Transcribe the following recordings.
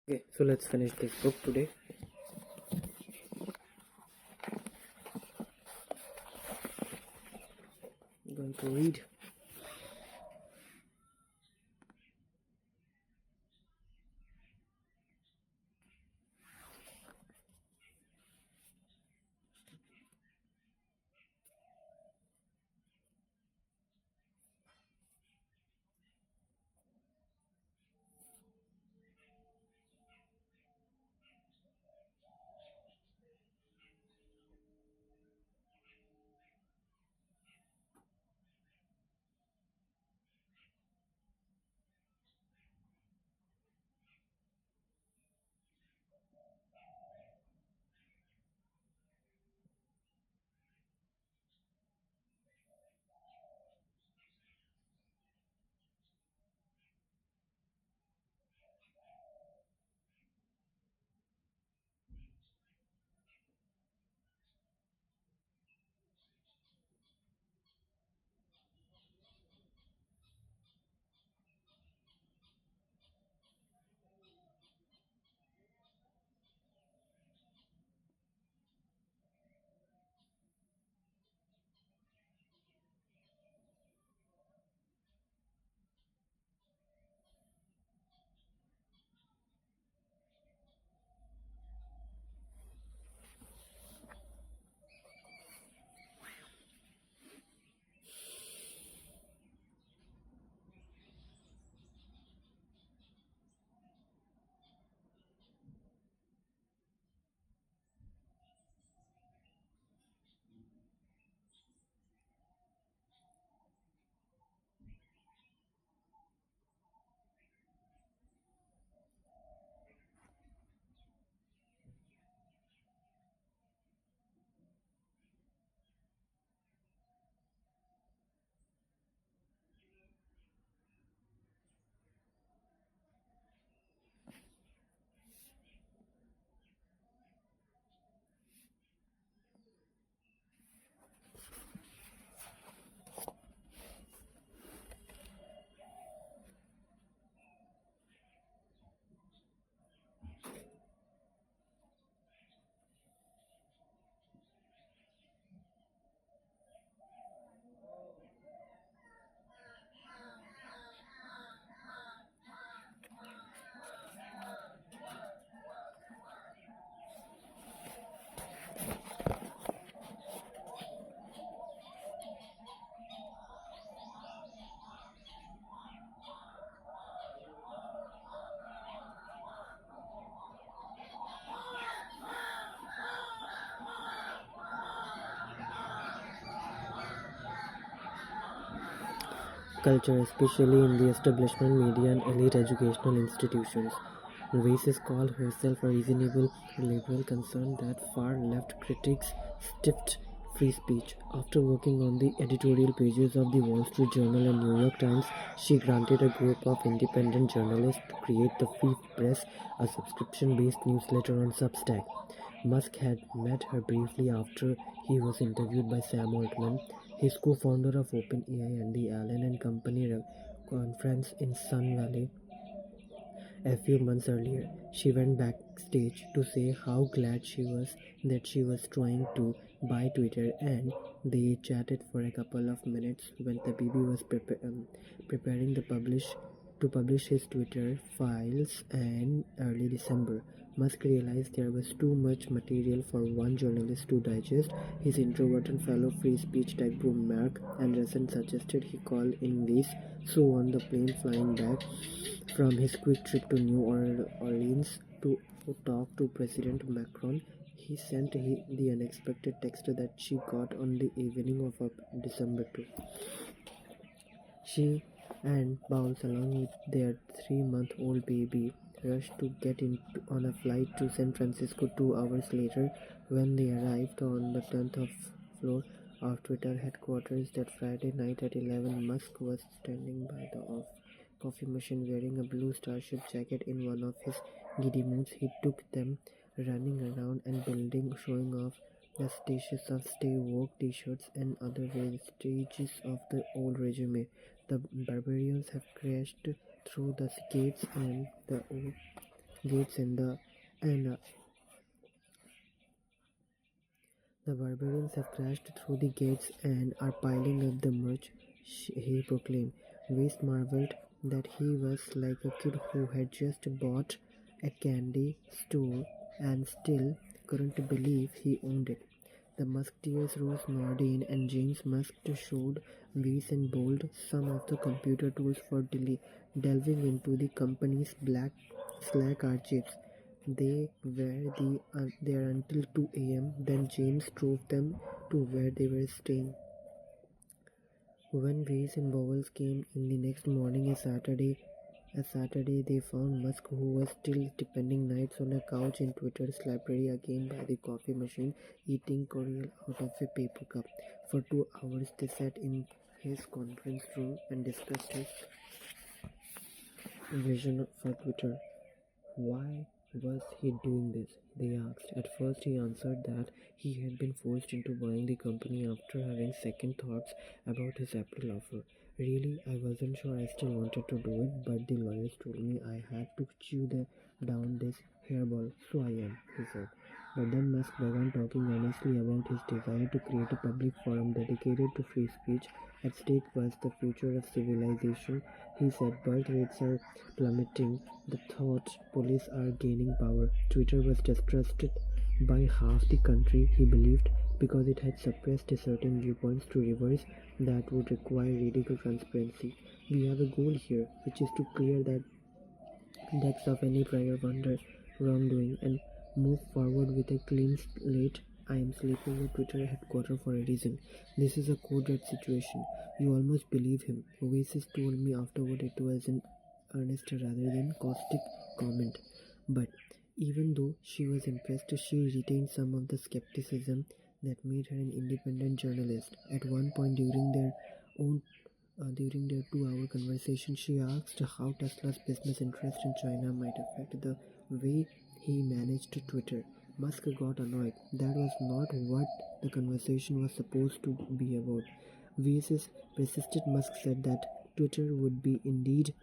Okay, so let's finish this book today. I'm going to read. Culture, especially in the establishment media and elite educational institutions. Oasis called herself a reasonable liberal, concerned that far-left critics stiffed free speech. After working on the editorial pages of the Wall Street Journal and New York Times, she granted a group of independent journalists to create the Free Press, a subscription-based newsletter on Substack. Musk had met her briefly after he was interviewed by Sam Altman, his co-founder of OpenAI, and the Allen and Company conference in Sun Valley a few months earlier. She went backstage to say how glad she was that she was trying to buy Twitter, and they chatted for a couple of minutes when the baby was preparing to publish his Twitter files in early December. Musk realized there was too much material for one journalist to digest. His introverted fellow free speech tech bro Mark Anderson suggested he call in Weiss, so on the plane flying back from his quick trip to New Orleans to talk to President Macron, he sent the unexpected text that she got on the evening of December 2. She and Bowles, along with their 3-month-old baby, rushed to get on a flight to San Francisco 2 hours later. When they arrived on the 10th floor of Twitter headquarters that Friday night at 11, Musk was standing by the coffee machine wearing a blue Starship jacket. In one of his giddy moods, he took them running around and building, showing off the status of Stay Woke t-shirts and other vestiges of the old regime. The barbarians have crashed through the gates and the gates and the barbarians have crashed through the gates and are piling up the merch, he proclaimed. Weiss marveled that he was like a kid who had just bought a candy store and still couldn't believe he owned it. The musketeers Rose Nordine and James Musk showed Weiss in bold some of the computer tools for delving into the company's black Slack archives. They were there until 2 a.m. Then James drove them to where they were staying. When Weiss and Bowles came in the next morning, a Saturday, they found Musk, who was still spending nights on a couch in Twitter's library, again by the coffee machine, eating cereal out of a paper cup. For 2 hours, they sat in his conference room and discussed his vision for Twitter. Why was he doing this? They asked. At first, he answered that he had been forced into buying the company after having second thoughts about his April offer. Really, I wasn't sure I still wanted to do it, but the lawyers told me I had to down this hairball, so I am, he said. But then Musk began talking honestly about his desire to create a public forum dedicated to free speech. At stake was the future of civilization. He said birth rates are plummeting, the thought police are gaining power. Twitter was distrusted by half the country, he believed, because it had suppressed certain viewpoints to reverse that would require radical transparency. We have a goal here, which is to clear that decks of any prior wrongdoing and move forward with a clean slate. I am sleeping at Twitter headquarters for a reason. This is a code red situation. You almost believe him. Oasis told me afterward it was an earnest rather than caustic comment. But even though she was impressed, she retained some of the skepticism that made her an independent journalist. At one point during their 2 hour conversation, she asked how Tesla's business interest in China might affect the way he managed Twitter. Musk got annoyed. That was not what the conversation was supposed to be about. Weiss persisted. Musk said that Twitter would be indeed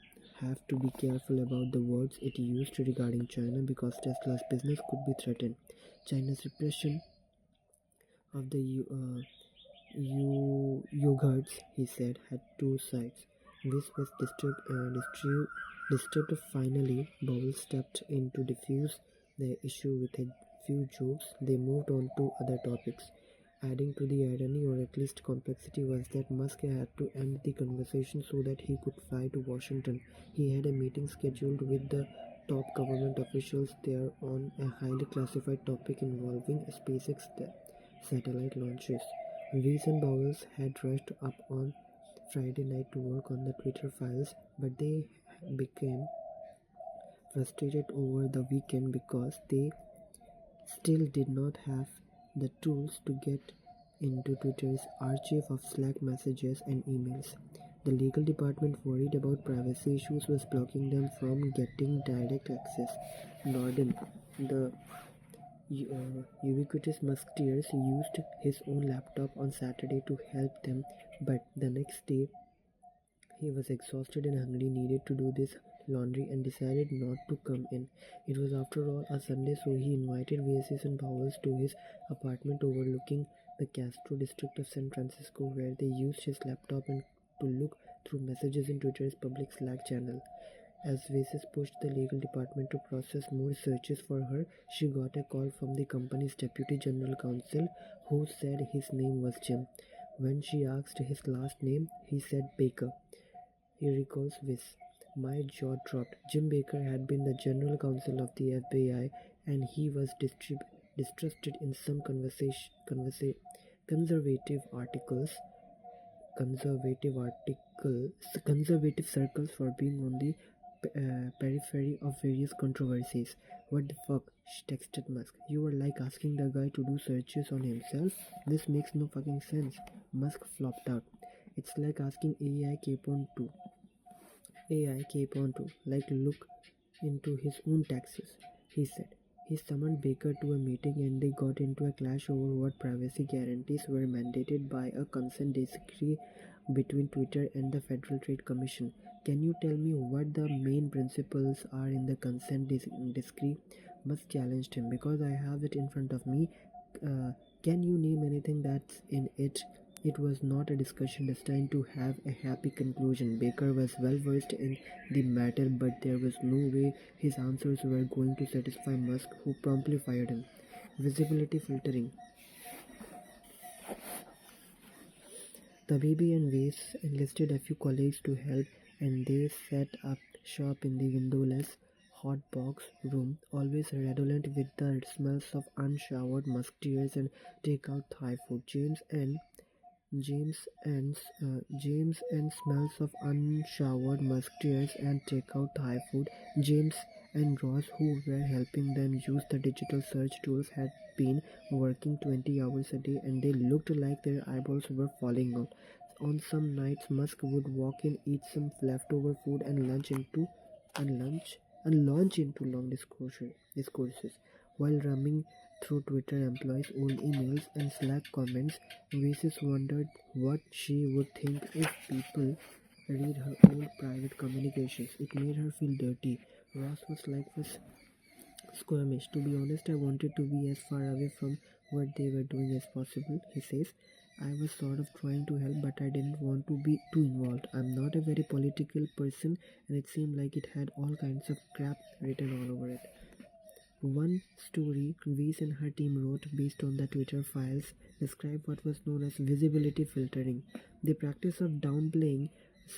have to be careful about the words it used regarding China because Tesla's business could be threatened. China's repression of the yogurts, he said, had two sides. This was disturbed. Finally, Bowles stepped in to diffuse the issue with a few jokes. They moved on to other topics. Adding to the irony, or at least complexity, was that Musk had to end the conversation so that he could fly to Washington. He had a meeting scheduled with the top government officials there on a highly classified topic involving SpaceX satellite launches. Weiss and Bowles had rushed up on Friday night to work on the Twitter files, but they became frustrated over the weekend because they still did not have the tools to get into Twitter's archive of Slack messages and emails. The legal department, worried about privacy issues, was blocking them from getting direct access. Norden, the ubiquitous musketeers, used his own laptop on Saturday to help them, but the next day he was exhausted and hungry, needed to do this laundry, and decided not to come in. It was, after all, a Sunday, so he invited Oasis and Bowles to his apartment overlooking the Castro district of San Francisco, where they used his laptop to look through messages in Twitter's public Slack channel. As Oasis pushed the legal department to process more searches for her, she got a call from the company's deputy general counsel, who said his name was Jim. When she asked his last name, he said Baker. He recalls Weiss. My jaw dropped. Jim Baker had been the general counsel of the FBI, and he was distrusted in some conservative articles conservative circles for being on the periphery of various controversies. What the fuck? She texted Musk. You were like asking the guy to do searches on himself? This makes no fucking sense. Musk flopped out. It's like asking AI Cape on to look into his own taxes, he said. He summoned Baker to a meeting and they got into a clash over what privacy guarantees were mandated by a consent decree between Twitter and the Federal Trade Commission. Can you tell me what the main principles are in the consent decree? Musk challenged him. Because I have it in front of me. Uh, can you name anything that's in it? It was not a discussion destined to have a happy conclusion. Baker was well versed in the matter, but there was no way his answers were going to satisfy Musk, who promptly fired him. Visibility filtering. Tabibi and Weiss enlisted a few colleagues to help, and they set up shop in the windowless hot box room, always redolent with the smells of unshowered musketeers and takeout Thai food. James and smells of unshowered musketeers and takeout Thai food. James and Ross, who were helping them use the digital search tools, had been working 20 hours a day, and they looked like their eyeballs were falling out. On some nights, Musk would walk in, eat some leftover food, and launch into long discourses. While roaming through Twitter employees' old emails and Slack comments, Oasis wondered what she would think if people read her old private communications. It made her feel dirty. Ross was like was squirmish. To be honest, I wanted to be as far away from what they were doing as possible, he says. I was sort of trying to help, but I didn't want to be too involved. I'm not a very political person, and it seemed like it had all kinds of crap written all over it. One story Weiss and her team wrote based on the Twitter files described what was known as visibility filtering, the practice of downplaying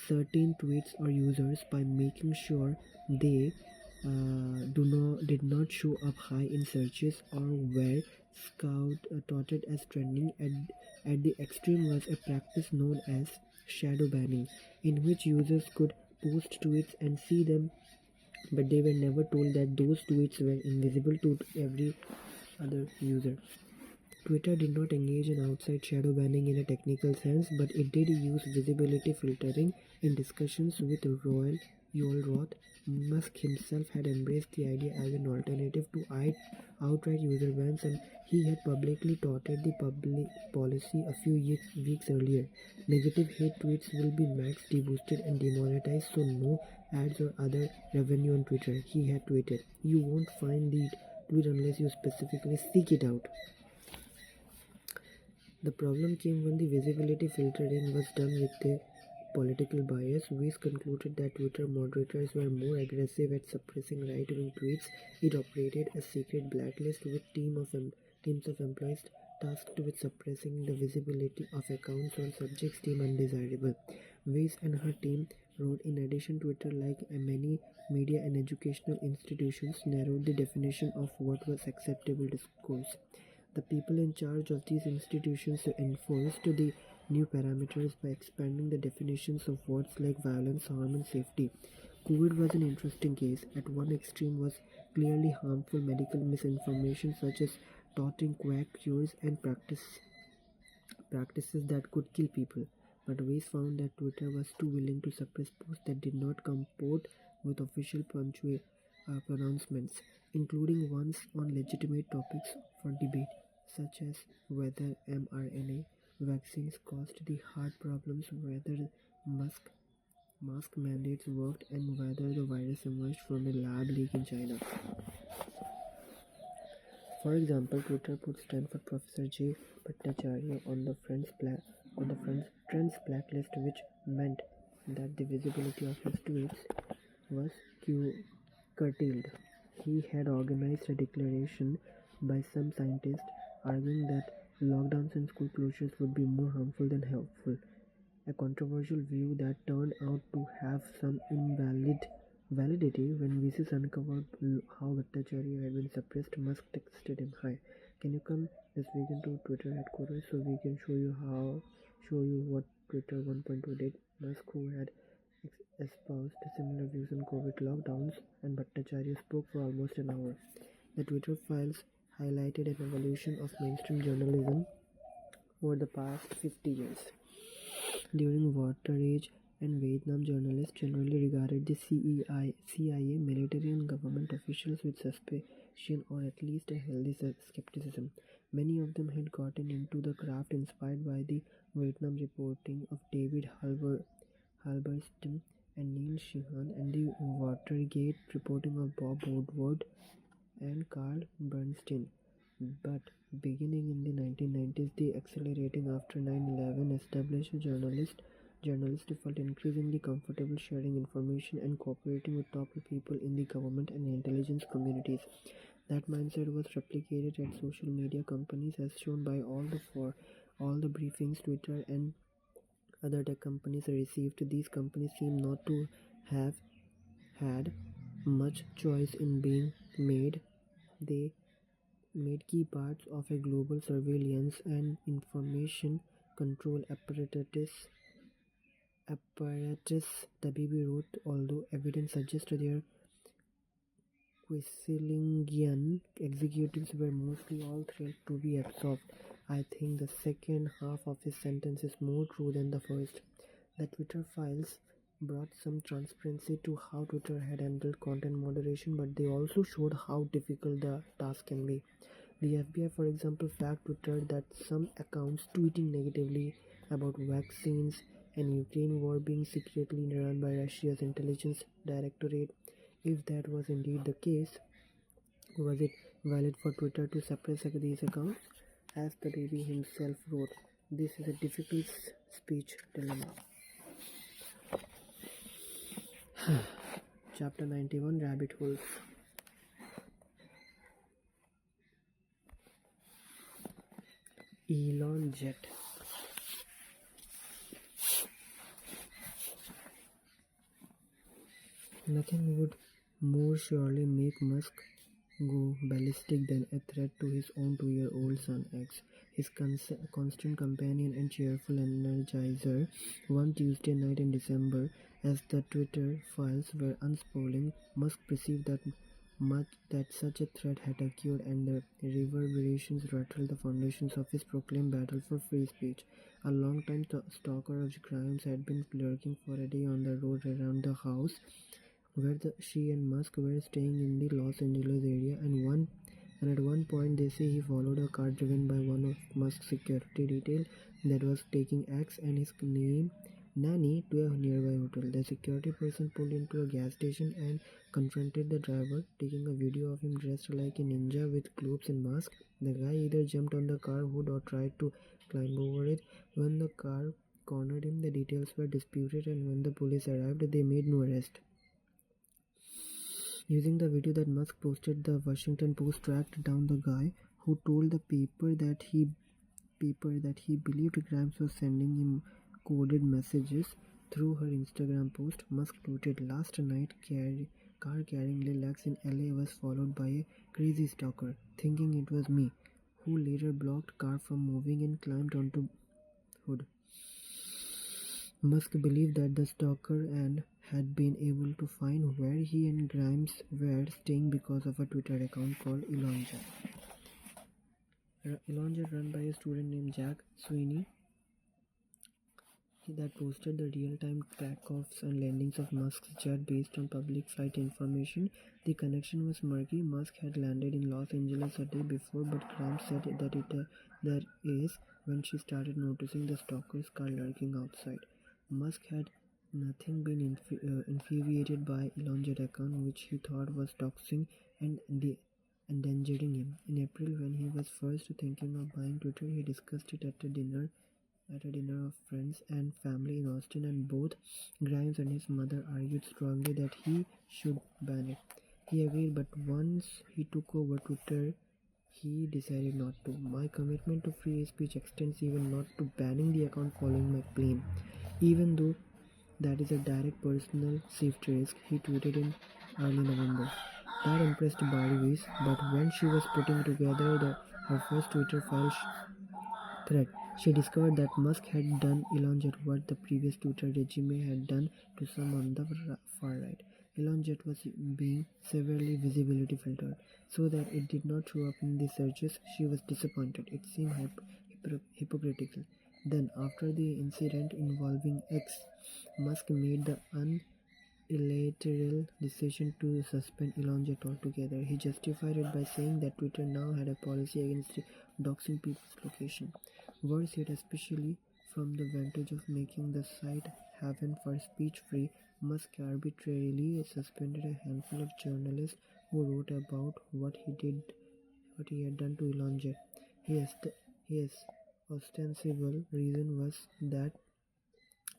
certain tweets or users by making sure they did not show up high in searches or were touted as trending. At the extreme was a practice known as shadow banning, in which users could post tweets and see them, but they were never told that those tweets were invisible to every other user. Twitter did not engage in outside shadow banning in a technical sense, but it did use visibility filtering in discussions with Yoel Roth. Musk himself had embraced the idea as an alternative to outright user bans, and he had publicly touted the public policy a few weeks earlier. Negative hate tweets will be maxed, deboosted, and demonetized, so no ads or other revenue on Twitter, he had tweeted. You won't find the tweet unless you specifically seek it out. The problem came when the visibility filtering was done with a political bias. Weiss concluded that Twitter moderators were more aggressive at suppressing right-wing tweets. It operated a secret blacklist with teams of employees tasked with suppressing the visibility of accounts or subjects deemed undesirable. Weiss and her team wrote, in addition, Twitter, like many media and educational institutions, narrowed the definition of what was acceptable discourse. The people in charge of these institutions enforced the new parameters by expanding the definitions of words like violence, harm, and safety. COVID was an interesting case. At one extreme was clearly harmful medical misinformation such as touting quack cures and practices that could kill people. But Weiss found that Twitter was too willing to suppress posts that did not comport with official pronouncements, including ones on legitimate topics for debate, such as whether mRNA vaccines caused the heart problems, whether mask mandates worked, and whether the virus emerged from a lab leak in China. For example, Twitter put Stanford professor Jay Bhattacharya on the Friends blacklist, which meant that the visibility of his tweets was curtailed. He had organized a declaration by some scientists arguing that lockdowns and school closures would be more harmful than helpful, a controversial view that turned out to have some validity. When VCs uncovered how Bhattacharya had been suppressed, Musk texted him, "Hi, can you come this weekend to Twitter headquarters so we can show you what Twitter 1.2 did?" Musk, who had espoused similar views on COVID lockdowns, and Bhattacharya spoke for almost an hour. The Twitter files highlighted an evolution of mainstream journalism over the past 50 years. During Watergate and Vietnam journalists generally regarded the CIA, military and government officials with suspicion or at least a healthy skepticism. Many of them had gotten into the craft inspired by the Vietnam reporting of David Halberstam and Neil Sheehan, and the Watergate reporting of Bob Woodward and Carl Bernstein. But beginning in the 1990s, the accelerating after 9/11 established journalists felt increasingly comfortable sharing information and cooperating with top people in the government and intelligence communities. That mindset was replicated at social media companies, as shown by all the briefings Twitter and other tech companies received. These companies seem not to have had much choice in being made. They made key parts of a global surveillance and information control apparatus, Tabibi wrote, although evidence suggests their Quislinghian executives were mostly all thrilled to be absolved. I think the second half of his sentence is more true than the first. The Twitter files brought some transparency to how Twitter had handled content moderation, but they also showed how difficult the task can be. The FBI, for example, flagged Twitter that some accounts tweeting negatively about vaccines and Ukraine war being secretly run by Russia's intelligence directorate. If that was indeed the case, was it valid for Twitter to suppress these accounts? As the baby himself wrote, this is a difficult speech dilemma. Chapter 91, Rabbit Holes. Elon Jet. Nothing would more surely make Musk go ballistic than a threat to his own 2-year-old son X, his constant companion and cheerful energizer. One Tuesday night in December, as the Twitter files were unspooling, Musk perceived that such a threat had occurred, and the reverberations rattled the foundations of his proclaimed battle for free speech. A long-time stalker of Grimes had been lurking for a day on the road around the house where she and Musk were staying in the Los Angeles area, and at one point they say he followed a car driven by one of Musk's security detail that was taking X and his nanny to a nearby hotel. The security person pulled into a gas station and confronted the driver, taking a video of him dressed like a ninja with clothes and mask. The guy either jumped on the car hood or tried to climb over it. When the car cornered him, the details were disputed, and when the police arrived, they made no arrest. Using the video that Musk posted, the Washington Post tracked down the guy who told the paper that he believed Grimes was sending him coded messages through her Instagram post. Musk tweeted, "Last night, car carrying Lil X in LA was followed by a crazy stalker, thinking it was me, who later blocked car from moving and climbed onto hood." Musk believed that the stalker and had been able to find where he and Grimes were staying because of a Twitter account called Elonjet. Elonjet, run by a student named Jack Sweeney, that posted the real-time takeoffs and landings of Musk's jet based on public flight information. The connection was murky. Musk had landed in Los Angeles a day before, but Grimes said that there is when she started noticing the stalker's car lurking outside. Musk had nothing been infuriated by Elonjet account, which he thought was doxing and endangering him. In April, when he was first thinking of buying Twitter, he discussed it at a dinner of friends and family in Austin, and both Grimes and his mother argued strongly that he should ban it. He agreed, but once he took over Twitter, he decided not to. "My commitment to free speech extends even not to banning the account following my claim, even though that is a direct personal safety risk," he tweeted in early November. That impressed Barbie Weiss, but when she was putting together her first Twitter file thread, she discovered that Musk had done Elonjet what the previous Twitter regime had done to some on the far right. Elonjet was being severely visibility filtered, so that it did not show up in the searches. She was disappointed. It seemed hypocritical. Then, after the incident involving X, Musk made the unilateral decision to suspend Elon Jet altogether. He justified it by saying that Twitter now had a policy against doxing people's location. Words yet, especially from the vantage of making the site haven for speech free, Musk arbitrarily suspended a handful of journalists who wrote about what he had done to Elon Jet. His ostensible reason was that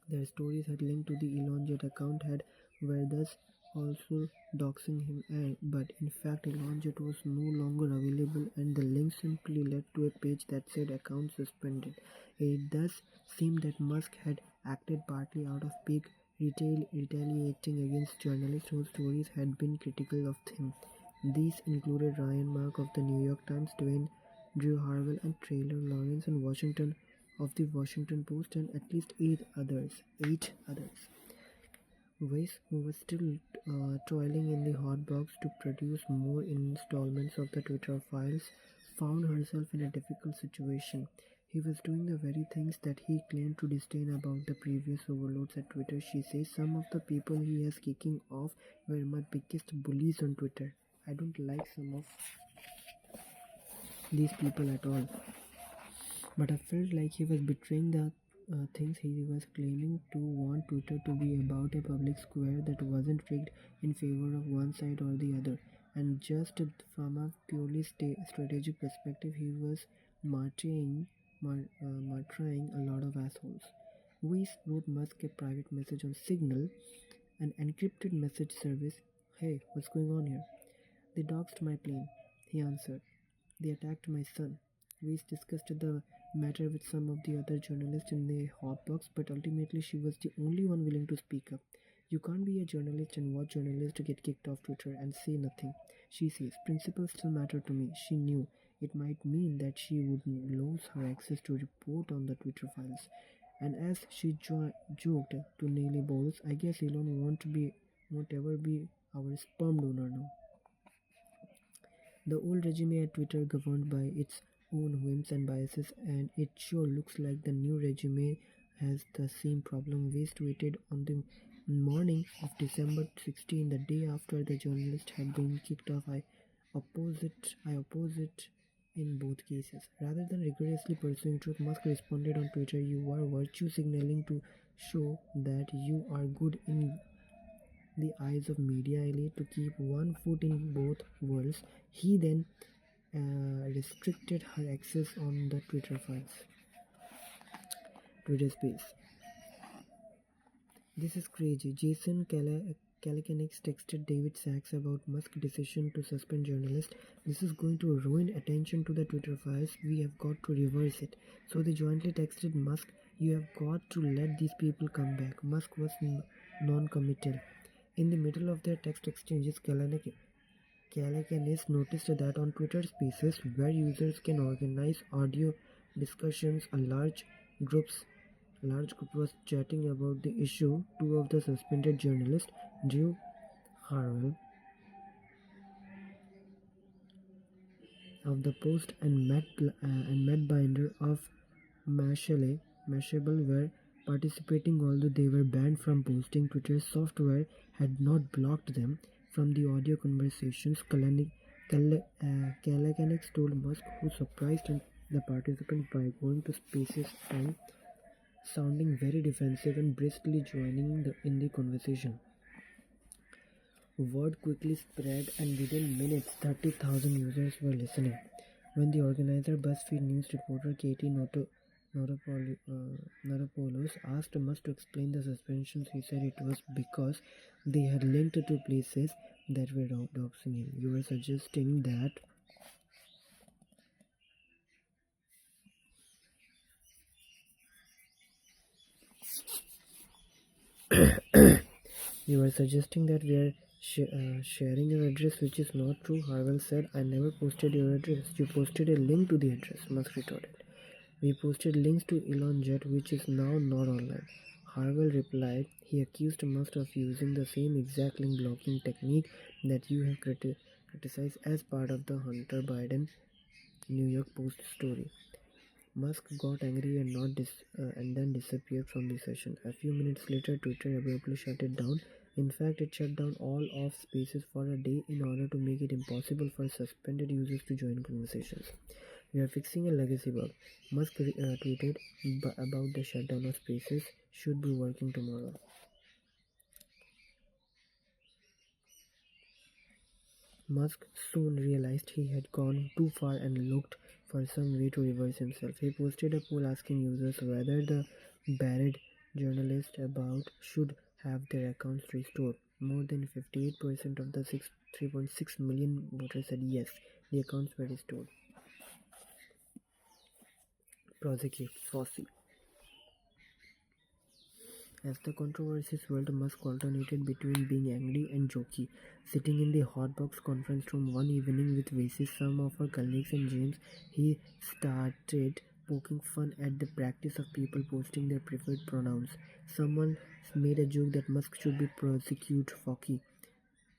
their stories had linked to the Elon Jet account had were thus also doxing him, but in fact Elon Jet was no longer available and the link simply led to a page that said account suspended. It thus seemed that Musk had acted partly out of pique, retaliating against journalists whose stories had been critical of him. These included Ryan Mark of the New York Times, Drew Harwell and Taylor Lawrence in Washington of the Washington Post, and at least eight others. Weiss, who was still toiling in the hot box to produce more installments of the Twitter files, found herself in a difficult situation. He was doing the very things that he claimed to disdain about the previous overlords at Twitter. She says some of the people he is kicking off were my biggest bullies on Twitter. I don't like some of these people at all. But I felt like he was betraying the things he was claiming to want Twitter to be about, a public square that wasn't rigged in favor of one side or the other. And just from a purely strategic perspective, he was martyring a lot of assholes. Weiss wrote Musk a private message on Signal, an encrypted message service. Hey, what's going on here? They doxed my plane, he answered. They attacked my son. Weiss discussed the matter with some of the other journalists in the hotbox, but ultimately she was the only one willing to speak up. You can't be a journalist and watch journalists get kicked off Twitter and say nothing. She says, principles still matter to me. She knew it might mean that she would lose her access to report on the Twitter files. And as she joked to Nelly Bowles, I guess Elon won't ever be our sperm donor now. The old regime at Twitter governed by its own whims and biases, and it sure looks like the new regime has the same problem. Weiss tweeted on the morning of December 16, the day after the journalist had been kicked off. I oppose it in both cases. Rather than rigorously pursuing truth, Musk responded on Twitter, you are virtue signaling to show that you are good in the eyes of media elite to keep one foot in both worlds. He then restricted her access on the Twitter space. This is crazy. Jason Calacanis texted David Sachs about Musk's decision to suspend journalists. This is going to ruin attention to the Twitter files. We have got to reverse it. So they jointly texted Musk, you have got to let these people come back. Musk was non-committal. In the middle of their text exchanges, Calacanis noticed that on Twitter Spaces, where users can organize audio discussions, a large group was chatting about the issue. Two of the suspended journalists, Drew Harwell of the Post and Matt Binder of Mashable, were participating, although they were banned from posting. Twitter software had not blocked them from the audio conversations. Calacanis told Musk, who surprised the participants by going to Spaces and sounding very defensive and briskly joining in the conversation. Word quickly spread, and within minutes 30,000 users were listening. When the organizer, BuzzFeed News reporter Katie Noropoulos asked Musk to explain the suspensions, he said it was because they had linked to places that were doxing him. You were suggesting that we are sharing your address, which is not true. Harwell said, I never posted your address. You posted a link to the address, Musk retorted. We posted links to Elon Jet, which is now not online. Harwell replied, he accused Musk of using the same exact link blocking technique that you have criticized as part of the Hunter Biden New York Post story. Musk got angry and then disappeared from the session. A few minutes later, Twitter abruptly shut it down. In fact, it shut down all of Spaces for a day in order to make it impossible for suspended users to join conversations. "We are fixing a legacy bug," Musk tweeted about the shutdown of Spaces. "Should be working tomorrow." Musk soon realized he had gone too far and looked for some way to reverse himself. He posted a poll asking users whether the buried journalists about should have their accounts restored. More than 58% of the 3.6 million voters said yes, the accounts were restored. Prosecute Fossey. As the controversy swelled, Musk alternated between being angry and jokey. Sitting in the Hotbox conference room one evening with Vasis, some of her colleagues, and James, he started poking fun at the practice of people posting their preferred pronouns. Someone made a joke that Musk should be prosecute Fockey.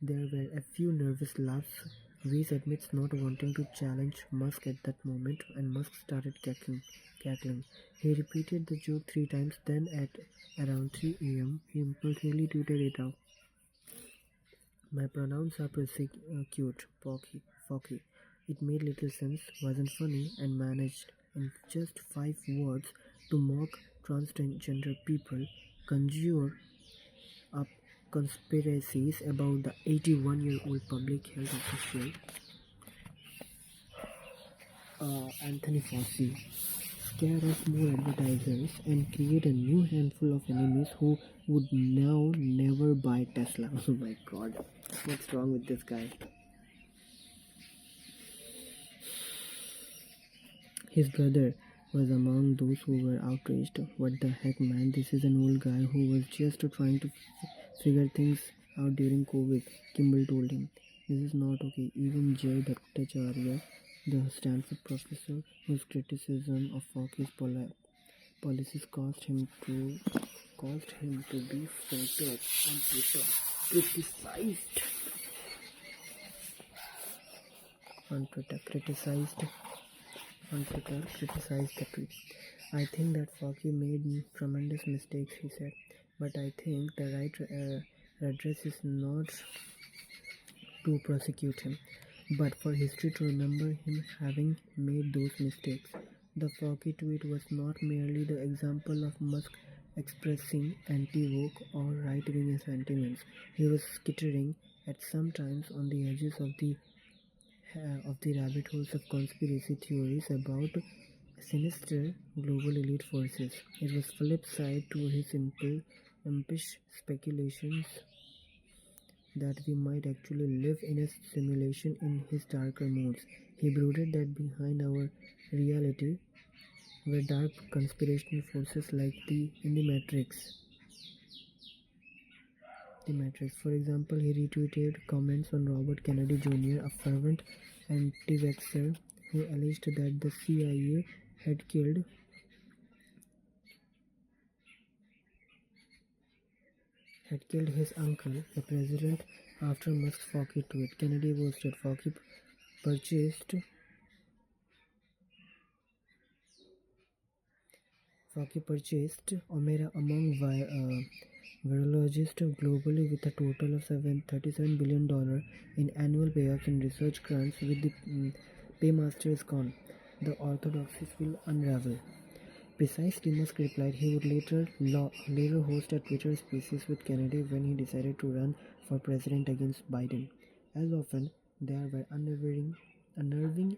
There were a few nervous laughs. Weiss admits not wanting to challenge Musk at that moment, and Musk started cackling. He repeated the joke 3 times, then at around 3 a.m., he impulsively tweeted it out. "My pronouns are prosecute, Focky." It made little sense, wasn't funny, and managed, in just 5 words, to mock transgender people, conjure up conspiracies about the 81-year-old public health official Anthony Fauci, scare off more advertisers, and create a new handful of enemies who would now never buy Tesla. Oh my god, what's wrong with this guy? His brother was among those who were outraged. "What the heck, man, this is an old guy who was just trying to figure things out during COVID," Kimball told him. "This is not okay." Even Jay Bhattacharya, the Stanford professor whose criticism of Fauci's policies caused him to be filtered on Twitter, criticized the tweet. "I think that Fauci made tremendous mistakes," he said, "but I think the right redress is not to prosecute him, but for history to remember him having made those mistakes." The Fauci tweet was not merely the example of Musk expressing anti-woke or right-wing sentiments. He was skittering at some times on the edges of the rabbit holes of conspiracy theories about sinister global elite forces. It was flip side to his impish speculations that we might actually live in a simulation in his darker moods. He brooded that behind our reality were dark conspirational forces like in the Matrix. For example, he retweeted comments on Robert Kennedy Jr., a fervent anti-vaxxer who alleged that the CIA had killed his uncle, the president, after Musk's Fauci tweet. Kennedy boasted Fauci purchased Omera among virologists globally with a total of $37 billion in annual payouts in research grants. With the paymaster is gone, the orthodoxies will unravel. Precisely, Musk replied he would later host a Twitter Spaces with Kennedy when he decided to run for president against Biden. As often, there were unnerving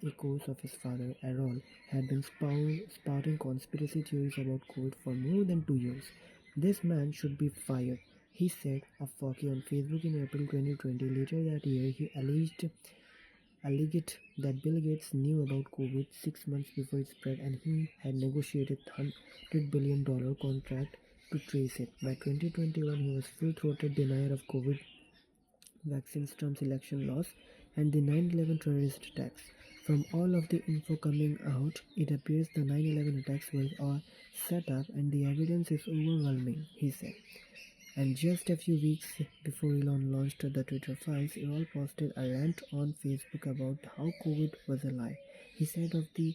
echoes of his father. Errol had been spouting conspiracy theories about COVID for more than 2 years. "This man should be fired," he said of Fauci on Facebook in April 2020. Later that year, he alleged that Bill Gates knew about COVID 6 months before it spread, and he had negotiated $100 billion contract to trace it. By 2021, he was full-throated denier of COVID vaccines, Trump's election loss, and the 9/11 terrorist attacks. From all of the info coming out, it appears the 9/11 attacks were all set up, and the evidence is overwhelming, he said. And just a few weeks before Elon launched the Twitter files, Elon posted a rant on Facebook about how COVID was a lie. He said of the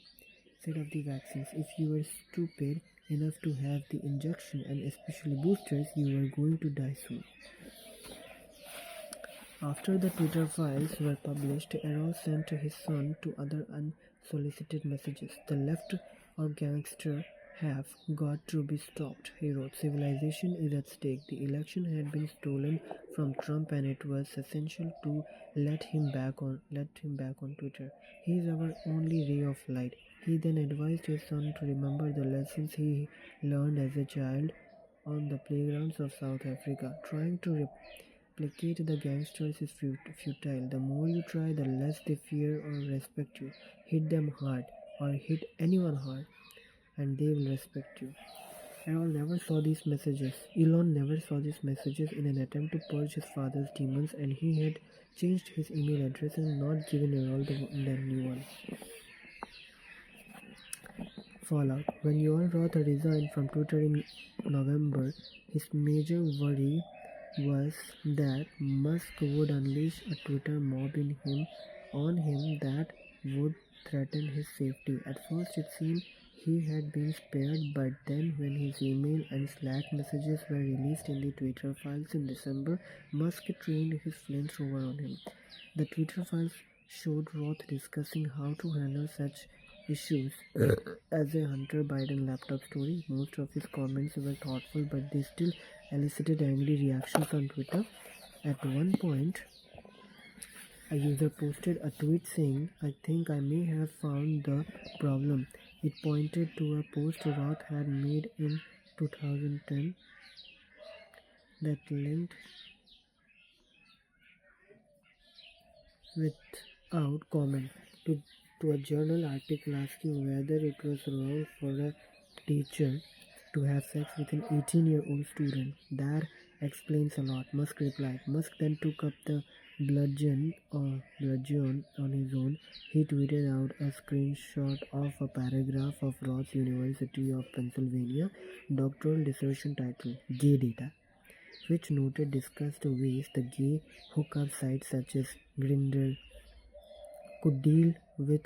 said of the vaccines, if you were stupid enough to have the injection and especially boosters, you were going to die soon. After the Twitter files were published, Errol sent his son to other unsolicited messages. The left or gangster have got to be stopped, he wrote. Civilization is at stake. The election had been stolen from Trump and it was essential to let him back on Twitter. He is our only ray of light. He then advised his son to remember the lessons he learned as a child on the playgrounds of South Africa. Trying to replicate the gangsters is futile. The more you try, the less they fear or respect you. Hit them hard, or hit anyone hard, and they will respect you. Elon never saw these messages in an attempt to purge his father's demons, and he had changed his email address and not given Errol the new one. Fallout. When Yoel Roth resigned from Twitter in November, his major worry was that Musk would unleash a Twitter mob on him that would threaten his safety. At first it seemed he had been spared, but then when his email and Slack messages were released in the Twitter files in December, Musk trained his flamethrower on him. The Twitter files showed Roth discussing how to handle such issues as a Hunter Biden laptop story. Most of his comments were thoughtful, but they still elicited angry reactions on Twitter. At one point, a user posted a tweet saying, "I think I may have found the problem." It pointed to a post Roth had made in 2010 that linked without comment to a journal article asking whether it was wrong for a teacher to have sex with an 18-year-old student. That explains a lot, Musk replied. Musk then took up the bludgeon on his own. He tweeted out a screenshot of a paragraph of Roth's University of Pennsylvania doctoral dissertation titled Gay Data, which discussed the ways the gay hookup sites such as Grindr could deal with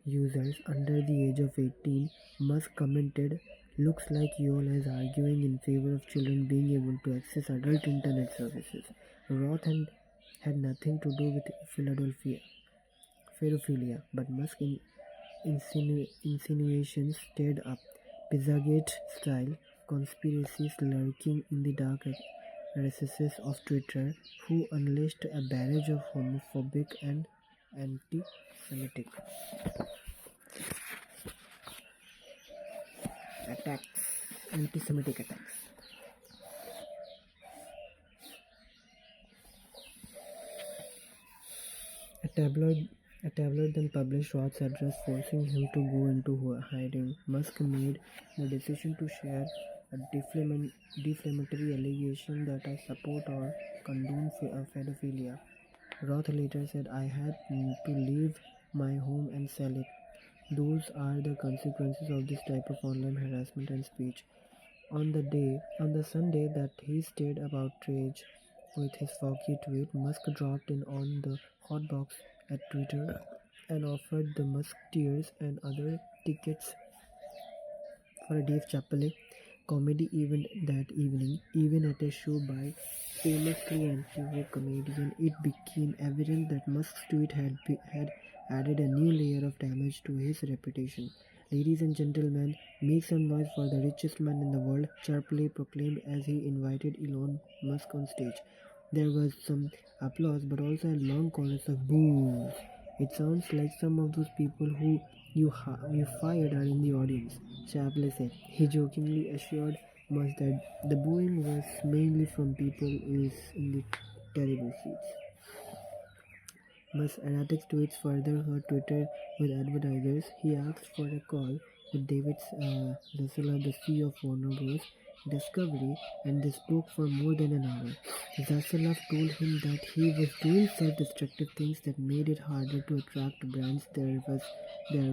users under the age of 18. Musk commented, "Looks like Yoel is arguing in favor of children being able to access adult internet services." Roth had nothing to do with pedophilia, but Musk's insinuations stirred up Pizzagate-style conspiracies lurking in the dark recesses of Twitter, who unleashed a barrage of homophobic and anti-Semitic attacks. A tabloid then published Roth's address, forcing him to go into hiding. Musk made the decision to share a defamatory allegation that I support or condone pedophilia. Roth later said, "I had to leave my home and sell it. Those are the consequences of this type of online harassment and speech." On the Sunday that he stayed outraged with his foggy tweet, Musk dropped in on the hotbox at Twitter and offered the Musketeers and other tickets for a Dave Chappelle comedy event that evening. Even at a show by famously anti-woke comedian, it became evident that Musk's tweet had added a new layer of damage to his reputation. "Ladies and gentlemen, make some noise for the richest man in the world," Chappelle proclaimed as he invited Elon Musk on stage. There was some applause, but also a long chorus of boos. "It sounds like some of those people who you fired are in the audience," Chappelle said. He jokingly assured Musk that the booing was mainly from people in the terrible seats. Musk's erratic tweets further hurt Twitter with advertisers. He asked for a call with David Zaslav, the CEO of Warner Bros. Discovery, and they spoke for more than an hour. Zaslav told him that he was doing self-destructive things that made it harder to attract brands that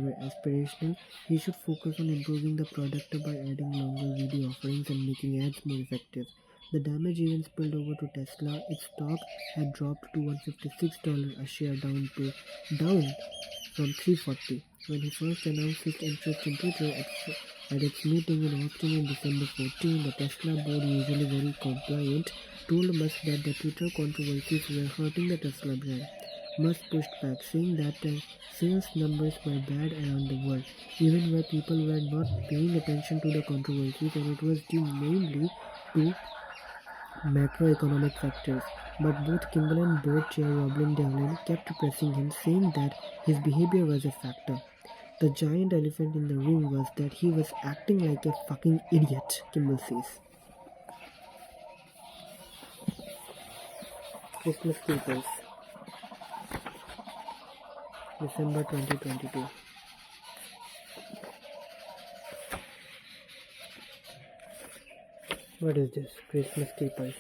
were aspirational. He should focus on improving the product by adding longer video offerings and making ads more effective. The damage even spilled over to Tesla. Its stock had dropped to $156 a share, down from $340. when he first announced his interest in Twitter at its meeting in Austin on December 14, the Tesla board, usually very compliant, told Musk that the Twitter controversies were hurting the Tesla brand. Musk pushed back, saying that the sales numbers were bad around the world, even where people were not paying attention to the controversies, and it was due mainly to macroeconomic factors. But both Kimball and board chair Roblin Devlin kept pressing him, saying that his behavior was a factor. The giant elephant in the room was that he was acting like a fucking idiot, Kimball says. Christmas Keepers, December 2022. What is this? Christmas Keepers.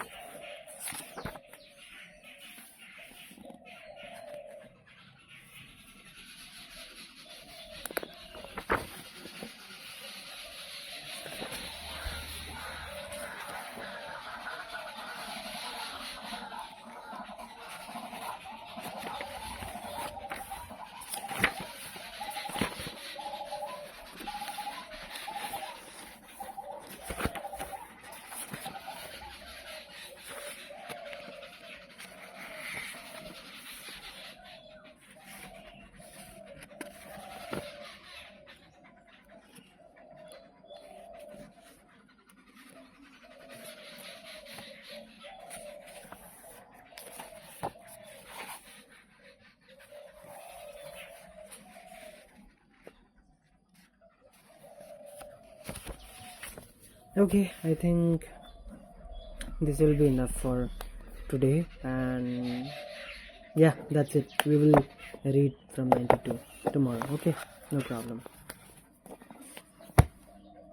Okay, I think this will be enough for today, and yeah, that's it. We will read from 92 tomorrow. Okay, no problem.